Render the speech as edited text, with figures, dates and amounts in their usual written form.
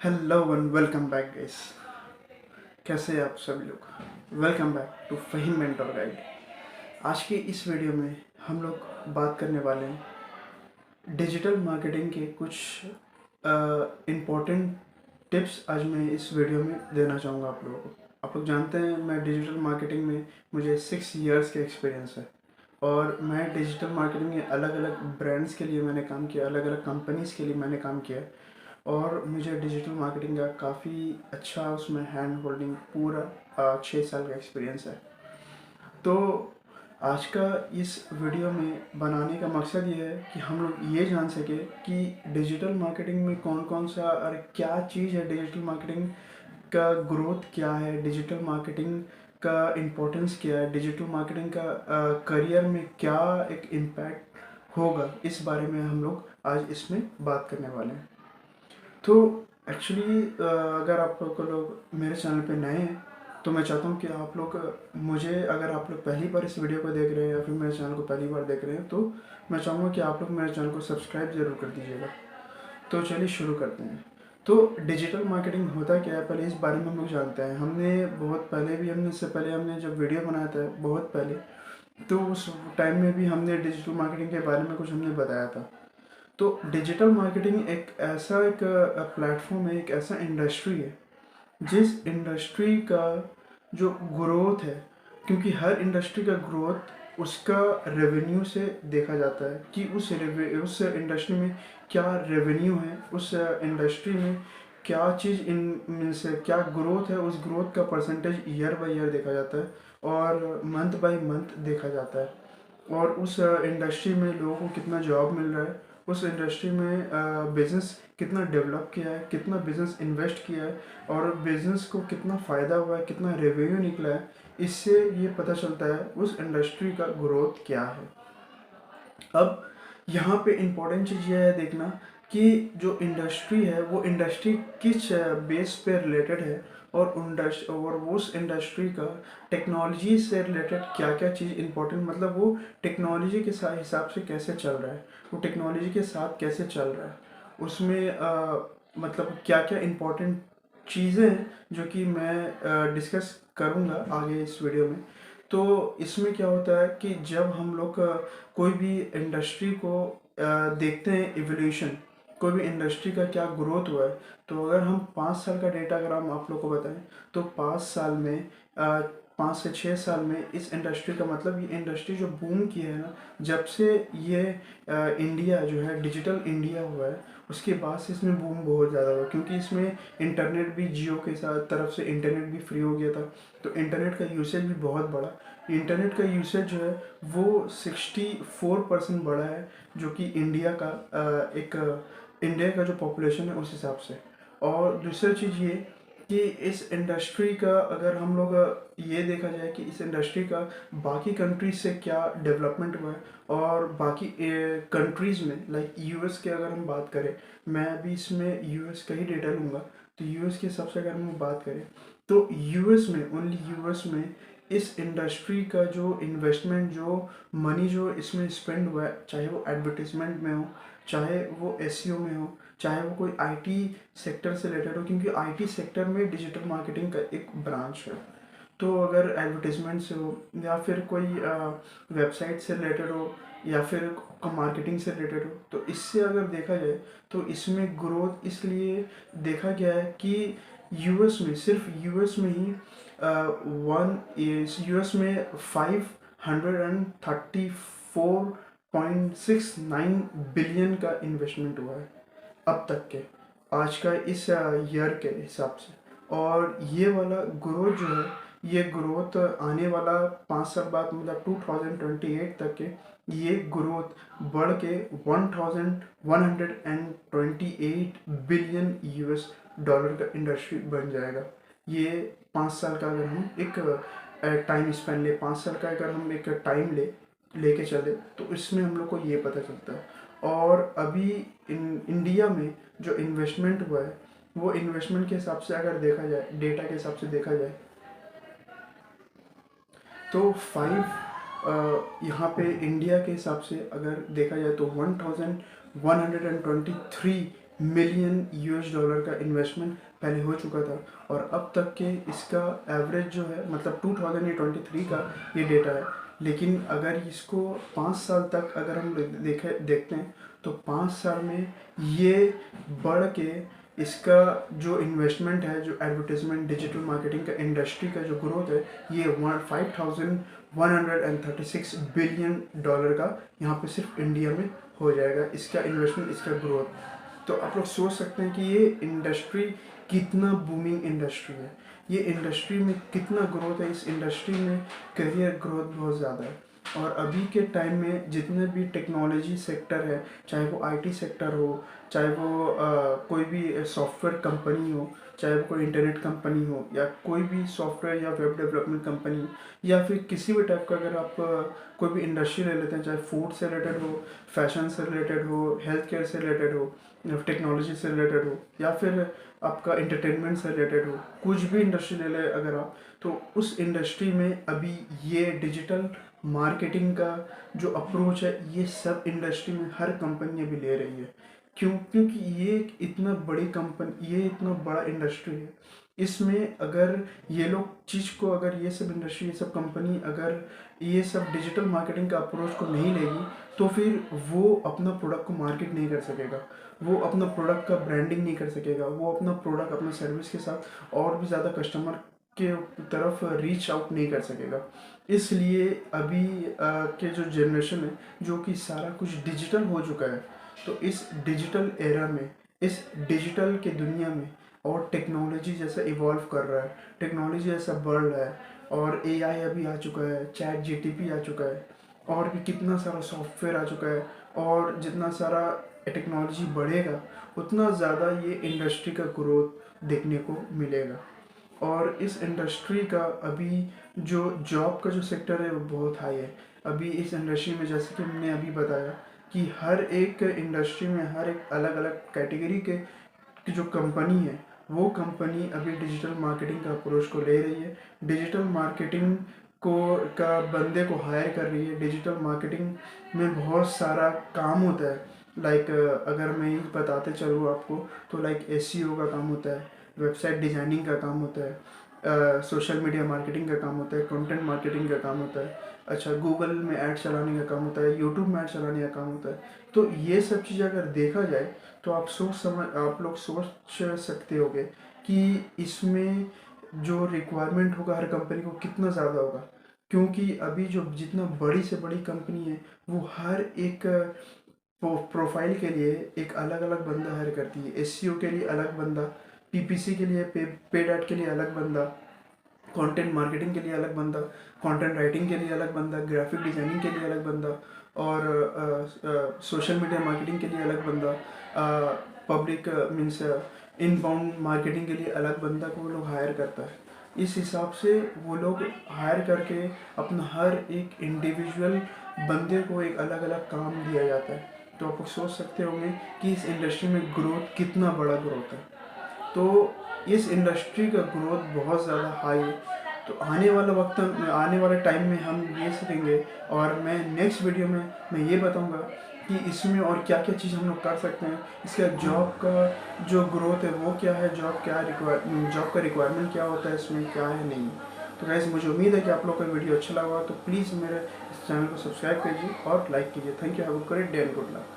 Hello and welcome back guys. कैसे हैं आप सभी लोग? Welcome back to Faheem mentor guide. आज के इस वीडियो में हम लोग बात करने वाले हैं डिजिटल मार्केटिंग के कुछ इम्पोर्टेंट टिप्स। आज मैं इस वीडियो में देना चाहूँगा आप लोगों को। आप लोग जानते हैं मैं डिजिटल मार्केटिंग में मुझे 6 इयर्स का एक्सपीरियंस है और मैं डिजिटल मार्केटिंग में अलग अलग ब्रांड्स के लिए मैंने काम किया, अलग अलग कंपनीज़ के लिए मैंने काम किया और मुझे डिजिटल मार्केटिंग का काफ़ी अच्छा उसमें हैंड होल्डिंग पूरा 6 साल का एक्सपीरियंस है। तो आज का इस वीडियो में बनाने का मकसद ये है कि हम लोग ये जान सके कि डिजिटल मार्केटिंग में कौन कौन सा और क्या चीज़ है, डिजिटल मार्केटिंग का ग्रोथ क्या है, डिजिटल मार्केटिंग का इम्पोर्टेंस क्या है, डिजिटल मार्केटिंग का करियर में क्या एक इम्पैक्ट होगा। इस बारे में हम लोग आज इसमें बात करने वाले हैं। तो एक्चुअली अगर आप लोग मेरे चैनल पे नए हैं तो मैं चाहता हूँ कि आप लोग मुझे, अगर आप लोग पहली बार इस वीडियो को देख रहे हैं या फिर मेरे चैनल को पहली बार देख रहे हैं तो मैं चाहूँगा कि आप लोग मेरे चैनल को सब्सक्राइब ज़रूर कर दीजिएगा। तो चलिए शुरू करते हैं। तो डिजिटल मार्केटिंग होता क्या है, पहले इस बारे में हम लोग जानते हैं। हमने बहुत पहले भी हमने इससे पहले हमने जब वीडियो बनाया था बहुत पहले, तो उस टाइम में भी हमने डिजिटल मार्केटिंग के बारे में कुछ हमने बताया था। तो डिजिटल मार्केटिंग एक ऐसा एक प्लेटफॉर्म है, एक ऐसा इंडस्ट्री है जिस इंडस्ट्री का जो ग्रोथ है, क्योंकि हर इंडस्ट्री का ग्रोथ उसका रेवेन्यू से देखा जाता है कि उस इंडस्ट्री में क्या रेवेन्यू है, उस इंडस्ट्री में क्या चीज़ इन मीन्स क्या ग्रोथ है, उस ग्रोथ का परसेंटेज ईयर बाय ईयर देखा जाता है और मंथ बाय मंथ देखा जाता है। और उस इंडस्ट्री में लोगों को कितना जॉब मिल रहा है, उस इंडस्ट्री में बिज़नेस कितना डेवलप किया है, कितना बिज़नेस इन्वेस्ट किया है और बिज़नेस को कितना फ़ायदा हुआ है, कितना रेवेन्यू निकला है, इससे ये पता चलता है उस इंडस्ट्री का ग्रोथ क्या है। अब यहाँ पे इम्पोर्टेंट चीज़ यह है देखना कि जो इंडस्ट्री है वो इंडस्ट्री किस बेस पे रिलेटेड है और उस इंडस्ट्री का टेक्नोलॉजी से रिलेटेड क्या क्या चीज़ इंपॉर्टेंट, मतलब वो टेक्नोलॉजी के हिसाब से कैसे चल रहा है, वो टेक्नोलॉजी के साथ कैसे चल रहा है, उसमें मतलब क्या क्या इम्पोर्टेंट चीज़ें हैं जो कि मैं डिस्कस करूँगा आगे इस वीडियो में। तो इसमें क्या होता है कि जब हम लोग कोई भी इंडस्ट्री को देखते हैं इवोल्यूशन, कोई भी इंडस्ट्री का क्या ग्रोथ हुआ है, तो अगर हम 5 साल का डेटा अगर हम आप लोग को बताएं तो 5 साल में 5 से 6 साल में इस इंडस्ट्री का मतलब ये इंडस्ट्री जो बूम की है ना, जब से ये इंडिया जो है डिजिटल इंडिया हुआ है उसके बाद से इसमें बूम बहुत ज़्यादा हुआ, क्योंकि इसमें इंटरनेट भी जियो के साथ तरफ से इंटरनेट भी फ्री हो गया था, तो इंटरनेट का यूसेज भी बहुत बढ़ा। इंटरनेट का यूसेज जो है वो 64% बढ़ा है, जो कि इंडिया का इंडिया का जो पॉपुलेशन है उस हिसाब से। और दूसरी चीज़ ये कि इस इंडस्ट्री का अगर हम लोग ये देखा जाए कि इस इंडस्ट्री का बाकी कंट्रीज से क्या डेवलपमेंट हुआ है और बाकी कंट्रीज़ में लाइक यूएस के अगर हम बात करें, मैं अभी इसमें यूएस का ही डेटा लूँगा, तो यूएस के हिसाब से अगर हम बात करें तो यूएस में, ओनली यूएस में इस इंडस्ट्री का जो इन्वेस्टमेंट, जो मनी जो इसमें स्पेंड हुआ है, चाहे वो एडवर्टीजमेंट में हो, चाहे वो एसईओ में हो, चाहे वो कोई आईटी सेक्टर से रिलेटेड हो, क्योंकि आईटी सेक्टर में डिजिटल मार्केटिंग का एक ब्रांच है। तो अगर एडवर्टीजमेंट से हो या फिर कोई वेबसाइट से रिलेटेड हो या फिर मार्केटिंग से रिलेटेड हो, तो इससे अगर देखा जाए तो इसमें ग्रोथ इसलिए देखा गया है कि यूएस में, सिर्फ यूएस में ही यूएस में 534.69 बिलियन का इन्वेस्टमेंट हुआ है अब तक के, आज का इस ईयर के हिसाब से। और ये वाला ग्रोथ जो है, ये ग्रोथ आने वाला 5 साल बाद मतलब 2028 तक के ये ग्रोथ बढ़ के 1128 बिलियन यूएस डॉलर का इंडस्ट्री बन जाएगा। ये 5 साल का अगर हम एक टाइम स्पेन ले, 5 साल का अगर हम एक टाइम लेके चले तो इसमें हम लोग को ये पता चलता है। और अभी इंडिया में जो इन्वेस्टमेंट हुआ है वो इन्वेस्टमेंट के हिसाब से अगर देखा जाए, डेटा के हिसाब से देखा जाए तो 5 यहाँ पे इंडिया के हिसाब से अगर देखा जाए तो 1123 मिलियन यूएस डॉलर का इन्वेस्टमेंट पहले हो चुका था, और अब तक के इसका एवरेज जो है, मतलब 2023 का ये डेटा है। लेकिन अगर इसको 5 साल तक अगर हम देखते हैं, तो 5 साल में ये बढ़ के इसका जो इन्वेस्टमेंट है, जो एडवर्टाइजमेंट डिजिटल मार्केटिंग का इंडस्ट्री का जो ग्रोथ है, ये 5136 बिलियन डॉलर का यहाँ पे सिर्फ इंडिया में हो जाएगा, इसका इन्वेस्टमेंट, इसका ग्रोथ। तो आप लोग सोच सकते हैं कि ये इंडस्ट्री कितना बूमिंग इंडस्ट्री है, ये इंडस्ट्री में कितना ग्रोथ है, इस इंडस्ट्री में करियर ग्रोथ बहुत ज़्यादा है। और अभी के टाइम में जितने भी टेक्नोलॉजी सेक्टर है, चाहे वो आईटी सेक्टर हो, चाहे वो कोई भी सॉफ्टवेयर कंपनी हो, चाहे वो कोई इंटरनेट कंपनी हो, या कोई भी सॉफ्टवेयर या वेब डेवलपमेंट कंपनी, या फिर किसी भी टाइप का अगर आप कोई भी इंडस्ट्री ले लेते हैं, चाहे फूड से रिलेटेड हो, फैशन से रिलेटेड हो, हेल्थ केयर से रिलेटेड हो, टेक्नोलॉजी से रिलेटेड हो, या फिर आपका इंटरटेनमेंट से रिलेटेड हो, कुछ भी इंडस्ट्री ले ले अगर आप, तो उस इंडस्ट्री में अभी ये डिजिटल मार्केटिंग का जो अप्रोच है, ये सब इंडस्ट्री में हर कंपनी अभी ले रही है। क्योंकि ये एक इतना बड़ी कंपनी, ये इतना बड़ा इंडस्ट्री है, इसमें अगर ये लोग चीज़ को, अगर ये सब इंडस्ट्री, ये सब कंपनी अगर ये सब डिजिटल मार्केटिंग का अप्रोच को नहीं लेगी, तो फिर वो अपना प्रोडक्ट को मार्केट नहीं कर सकेगा, वो अपना प्रोडक्ट का ब्रांडिंग नहीं कर सकेगा, वो अपना प्रोडक्ट, अपना सर्विस के साथ और भी ज़्यादा कस्टमर के तरफ रीच आउट नहीं कर सकेगा। इसलिए अभी के जो जनरेशन है, जो कि सारा कुछ डिजिटल हो चुका है, तो इस डिजिटल एरा में, इस डिजिटल के दुनिया में, और टेक्नोलॉजी जैसा इवॉल्व कर रहा है, टेक्नोलॉजी जैसा बढ़ रहा है, और एआई अभी आ चुका है, चैट जीटीपी आ चुका है, और भी कितना सारा सॉफ्टवेयर आ चुका है, और जितना सारा टेक्नोलॉजी बढ़ेगा उतना ज़्यादा ये इंडस्ट्री का ग्रोथ देखने को मिलेगा। और इस इंडस्ट्री का अभी जो जॉब का जो सेक्टर है वो बहुत हाई है। अभी इस इंडस्ट्री में, जैसे कि मैंने अभी बताया, कि हर एक इंडस्ट्री में हर एक अलग अलग कैटेगरी के की जो कंपनी है, वो कंपनी अभी डिजिटल मार्केटिंग का अप्रोच को ले रही है, डिजिटल मार्केटिंग को का बंदे को हायर कर रही है। डिजिटल मार्केटिंग में बहुत सारा काम होता है, लाइक अगर मैं ये बताते चलूँ आपको, तो लाइक एसईओ का काम होता है, वेबसाइट डिज़ाइनिंग का काम होता है, सोशल मीडिया मार्केटिंग का काम होता है, कंटेंट मार्केटिंग का काम होता है, अच्छा गूगल में ऐड चलाने का काम होता है, यूट्यूब में ऐड चलाने का काम होता है। तो ये सब चीज़ें अगर देखा जाए, तो आप लोग सोच सकते होगे कि इसमें जो रिक्वायरमेंट होगा हर कंपनी को कितना ज़्यादा होगा। क्योंकि अभी जो जितना बड़ी से बड़ी कंपनी है, वो हर एक प्रोफाइल के लिए एक अलग अलग बंदा हायर करती है। एसईओ के लिए अलग बंदा, पीपीसी के लिए, पेड ऐड के लिए अलग बंदा, कंटेंट मार्केटिंग के लिए अलग बंदा, कंटेंट राइटिंग के लिए अलग बंदा, ग्राफिक डिजाइनिंग के लिए अलग बंदा, और सोशल मीडिया मार्केटिंग के लिए अलग बंदा, पब्लिक मीन्स इनबाउंड मार्केटिंग के लिए अलग बंदा को वो लोग हायर करता है। इस हिसाब से वो लोग हायर करके अपना हर एक इंडिविजुअल बंदे को एक अलग अलग काम दिया जाता है। तो आप लोग सोच सकते होंगे कि इस इंडस्ट्री में ग्रोथ कितना बड़ा ग्रोथ है। तो इस इंडस्ट्री का ग्रोथ बहुत ज़्यादा हाई है। तो आने वाले टाइम में हम ये सीखेंगे, और मैं नेक्स्ट वीडियो में मैं ये बताऊंगा कि इसमें और क्या क्या चीज़ हम लोग कर सकते हैं, इसका जॉब का जो ग्रोथ है वो क्या है, जॉब का रिक्वायरमेंट क्या होता है, इसमें क्या है नहीं। तो गाइस, मुझे उम्मीद है कि आप लोग को वीडियो अच्छा लगा, तो प्लीज़ मेरे इस चैनल को सब्सक्राइब कीजिए और लाइक कीजिए। Thank you, have a great day and good luck.